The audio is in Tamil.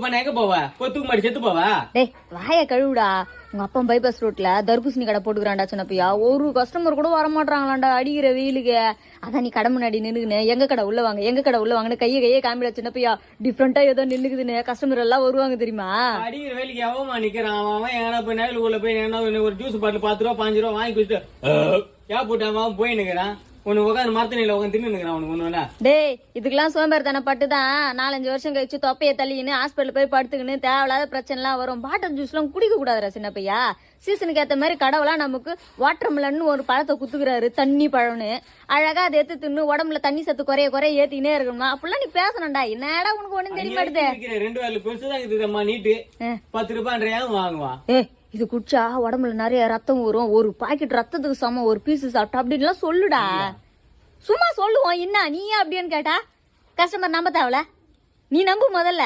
பண்ண எங்க போவா தூக்கு மாடி செத்து போவா. டேய் வாய கழுவுடா. உங்க அப்பா பைபாஸ் ரோட்ல தர்பூசணி கடை போட்டுக்கிறான்டா சின்னப்பையா. ஒரு கஸ்டமர் கூட வரமாட்டாங்களாண்டா அடிக்கிற வெயிலுக்கு. அதான் நீ கடை முன்னாடி நின்னுக்குன்னு எங்க கடை உள்ள வாங்க எங்க கடை உள்ள வாங்கன்னு கையை காமிடா சின்னப்பையா. டிஃப்ரெண்டா ஏதோ நின்னுக்குதுன்னு கஸ்டமர் எல்லாம் வருவாங்க தெரியுமா? அடிக்கிற வேலைக்கு எவமா நிக்கிறான் அவன். எங்கன்னா போய் நேரில் உள்ள போய் என்ன ஒரு ஜூஸ் பாட்டில் 10 ரூபா 5 ரூபா வாங்கி குடிச்சிட்டு போட்டு அவன் போய் நிக்கிறான். உனக்கு உட்காந்து மரத்தனையில உட்காந்து தின்னு நிக்கிறான். உனக்கு ஒண்ணு டேய் இதுக்கெல்லாம் சோம்பேறித்தனை பட்டுதான் 4-5 வருஷம் கழிச்சு தொப்பையை தள்ளின்னு ஹாஸ்பிட்டல் போய் படுத்துக்கின்னு தேவையில்லாத பிரச்சனை எல்லாம் வரும். பாட்டில் ஜூஸ் எல்லாம் குடிக்க கூடாதுரா சின்ன பையா. சீசனுக்கு ஏத்த மாதிரி கடவுளா நமக்கு வாட்டர் மிலன்னு ஒரு பழத்தை குத்துக்கிறாரு, தண்ணி பழம்னு. அழகா அதை எடுத்து தின்னு உடம்புல தண்ணி சத்து குறைய ஏத்தினே இருக்கணுமா? அப்படிலாம் நீ பேசணும்டா. என்னடா உனக்கு ஒண்ணும் தெரிய மாட்டுது. 2 வேலை பெருசுதான் இருக்குதும்மா. நீட்டு 10 ரூபாய்ன்றையாவது வாங்குவான். இது குடிச்சா உடம்புல நிறைய ரத்தம் வரும், ஒரு பாக்கெட் ரத்தத்துக்கு சமம், ஒரு பீஸ் சாப்பிட்டா அப்படின்லாம் சொல்லுடா. சும்மா சொல்லுவோம். என்ன நீ அப்படின்னு கேட்டா கஸ்டமர் நம்ப தேவல. நீ நம்பு முதல்ல.